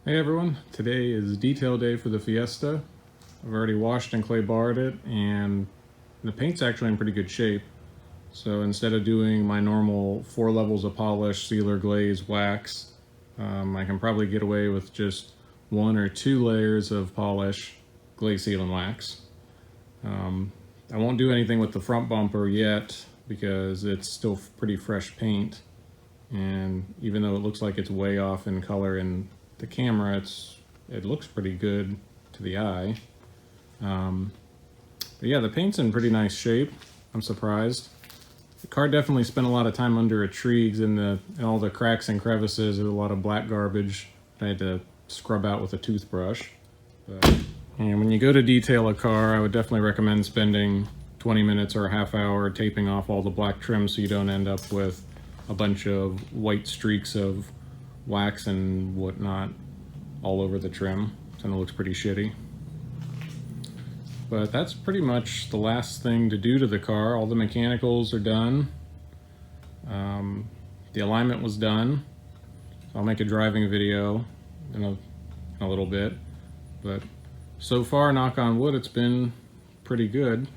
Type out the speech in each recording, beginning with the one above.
Hey everyone, today is detail day for the Fiesta. I've already washed and clay barred it, and the paint's actually in pretty good shape. So instead of doing my normal 4 levels of polish, sealer, glaze, wax, I can probably get away with just 1 or 2 layers of polish, glaze, seal, and wax. I won't do anything with the front bumper yet because it's still pretty fresh paint, and even though it looks like it's way off in color in the camera, it looks pretty good to the eye. But yeah, the paint's in pretty nice shape. I'm surprised. The car definitely spent a lot of time under a tree in all the cracks and crevices. There was a lot of black garbage I had to scrub out with a toothbrush. And when you go to detail a car, I would definitely recommend spending 20 minutes or a half hour taping off all the black trim so you don't end up with a bunch of white streaks of wax and whatnot all over the trim, and it looks pretty shitty. But that's pretty much the last thing to do to the car. All the mechanicals are done. The alignment was done. I'll make a driving video in a little bit, but so far, knock on wood, it's been pretty good.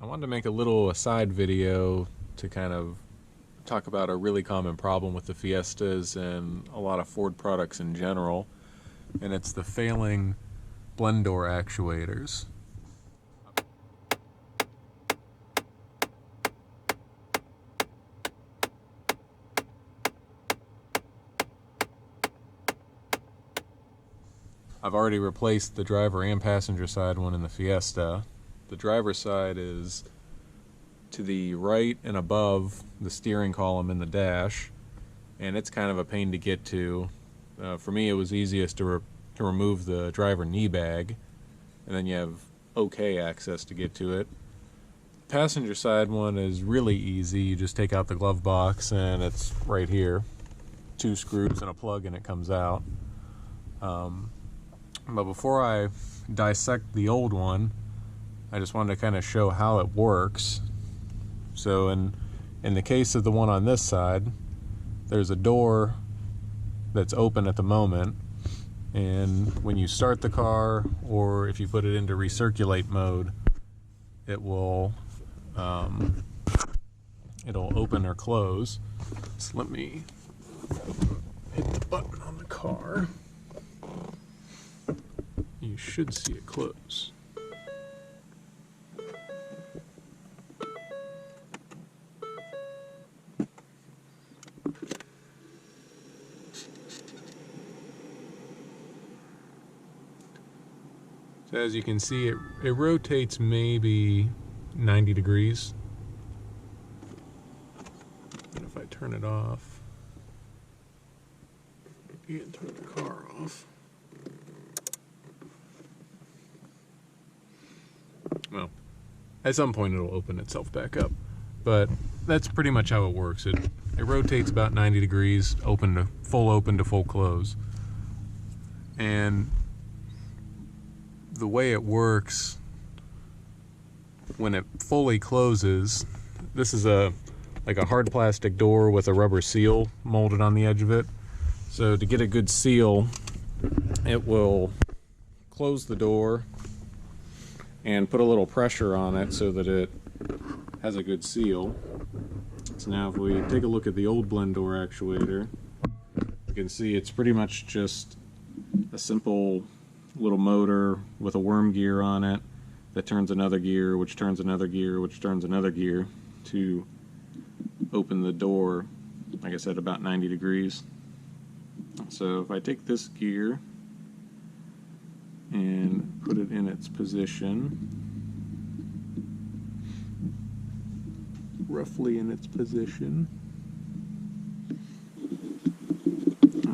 I wanted to make a little aside video to kind of talk about a really common problem with the Fiestas and a lot of Ford products in general, and it's the failing blend door actuators. I've already replaced the driver and passenger side one in the Fiesta. The driver's side is to the right and above the steering column in the dash, and it's kind of a pain to get to. For me, it was easiest to remove the driver knee bag, and then you have okay access to get to it. Passenger side one is really easy. You just take out the glove box and it's right here. 2 screws and a plug and it comes out. But before I dissect the old one, I just wanted to kind of show how it works. So in the case of the one on this side, there's a door that's open at the moment, and when you start the car, or if you put it into recirculate mode, it will it'll open or close. So let me hit the button on the car. You should see it close. So as you can see, it rotates maybe 90 degrees. And if I turn it off and turn the car off, well, at some point it'll open itself back up. But that's pretty much how it works. It rotates about 90 degrees, open to full close. And the way it works, when it fully closes, this is like a hard plastic door with a rubber seal molded on the edge of it. So to get a good seal, it will close the door and put a little pressure on it so that it has a good seal. So now if we take a look at the old blend door actuator, you can see it's pretty much just a simple little motor with a worm gear on it that turns another gear, which turns another gear, which turns another gear to open the door, like I said, about 90 degrees. So if I take this gear and put it in its position, roughly in its position.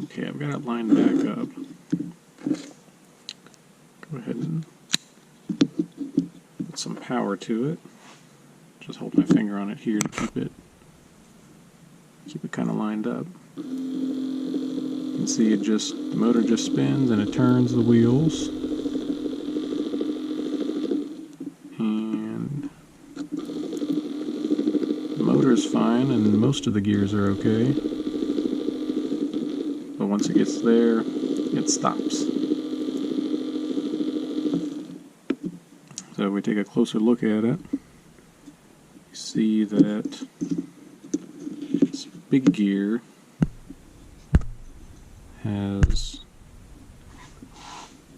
Okay, I've got it lined back up. Go ahead and put some power to it. Just hold my finger on it here to keep it Keep it kind of lined up. You can see the motor just spins and it turns the wheels. And the motor is fine and most of the gears are okay. But once it gets there, it stops. So if we take a closer look at it, you see that this big gear has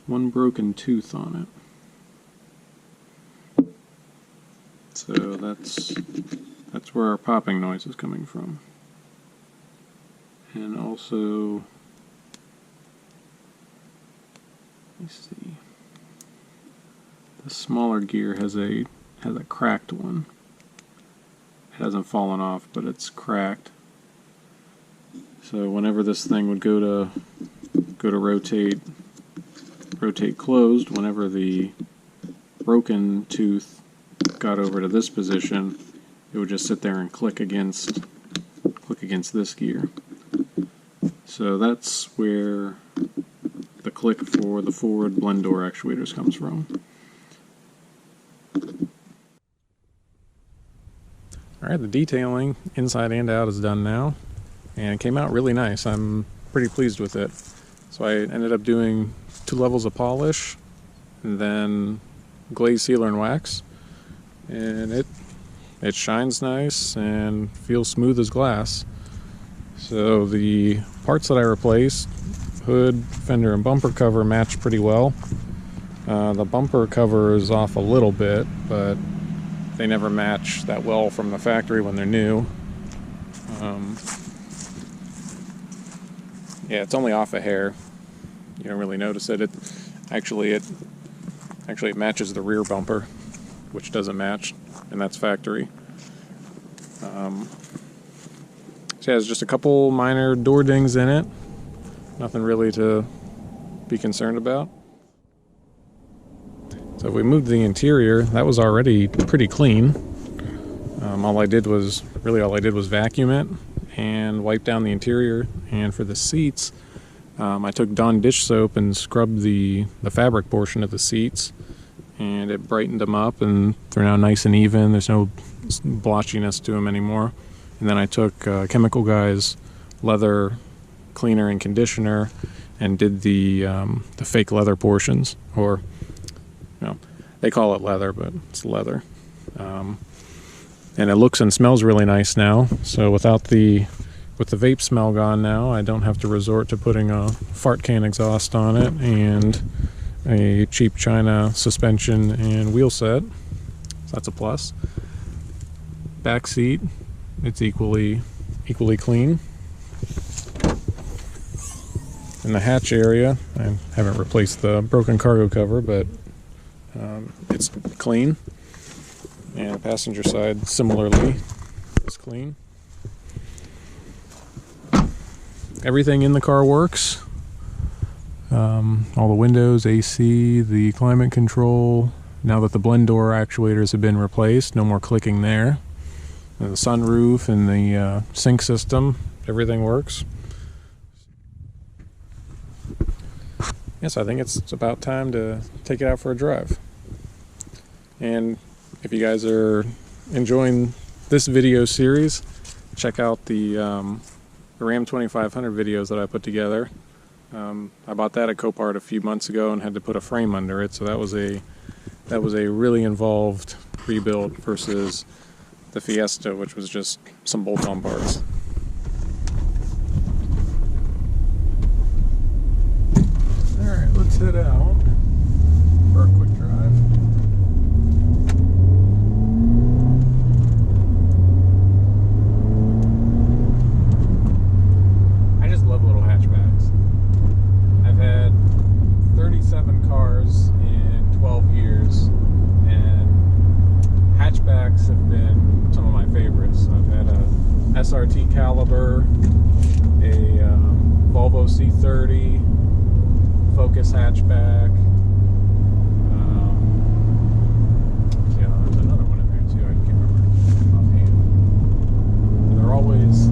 one broken tooth on it. So that's where our popping noise is coming from. And also, let me see. The smaller gear has a cracked one. It hasn't fallen off, but it's cracked. So whenever this thing would go to rotate closed, whenever the broken tooth got over to this position, it would just sit there and click against this gear. So that's where the click for the forward blend door actuators comes from. Alright, the detailing inside and out is done now, and it came out really nice. I'm pretty pleased with it. So I ended up doing 2 levels of polish, and then glaze, sealer, and wax, and it shines nice and feels smooth as glass. So the parts that I replaced, hood, fender, and bumper cover, match pretty well. The bumper cover is off a little bit, but they never match that well from the factory when they're new. Yeah, it's only off a hair. You don't really notice it. It actually matches the rear bumper, which doesn't match, and that's factory. So it has just a couple minor door dings in it. Nothing really to be concerned about. So if we moved the interior, that was already pretty clean. All I did was vacuum it and wipe down the interior. And for the seats, I took Dawn dish soap and scrubbed the fabric portion of the seats, and it brightened them up, and they're now nice and even. There's no blotchiness to them anymore. And then I took Chemical Guy's leather cleaner and conditioner and did the fake leather portions, or they call it leather, but it's leather. And it looks and smells really nice now. So with the vape smell gone now, I don't have to resort to putting a fart can exhaust on it and a cheap China suspension and wheel set. So that's a plus. Back seat, it's equally clean. In the hatch area, I haven't replaced the broken cargo cover, but it's clean. And the passenger side, similarly, is clean. Everything in the car works. All the windows, AC, the climate control. Now that the blend door actuators have been replaced, no more clicking there. And the sunroof and the sync system, everything works. Yes, I think it's about time to take it out for a drive. And if you guys are enjoying this video series, check out the Ram 2500 videos that I put together. I bought that at Copart a few months ago and had to put a frame under it, so that was a really involved rebuild versus the Fiesta, which was just some bolt-on parts. Alright, let's head out for a quick drive. I just love little hatchbacks. I've had 37 cars in 12 years, and hatchbacks have been some of my favorites. I've had a SRT Caliber, a Volvo C30, Focus hatchback. Yeah, there's another one in there too. I can't remember offhand. And they're always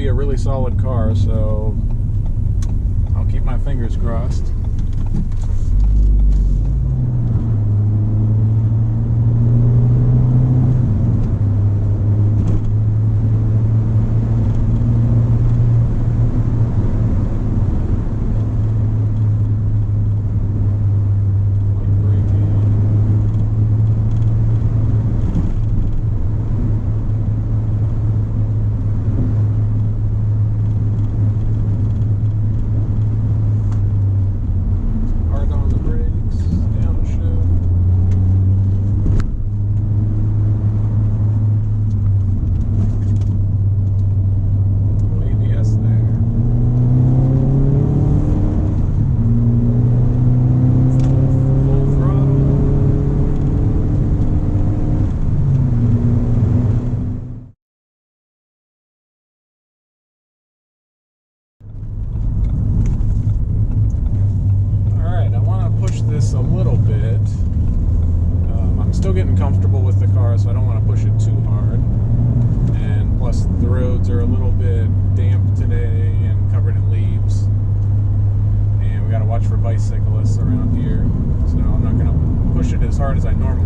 be a really solid car, so I'll keep my fingers crossed. This a little bit. I'm still getting comfortable with the car, so I don't want to push it too hard. And plus, the roads are a little bit damp today and covered in leaves. And we got to watch for bicyclists around here. So I'm not going to push it as hard as I normally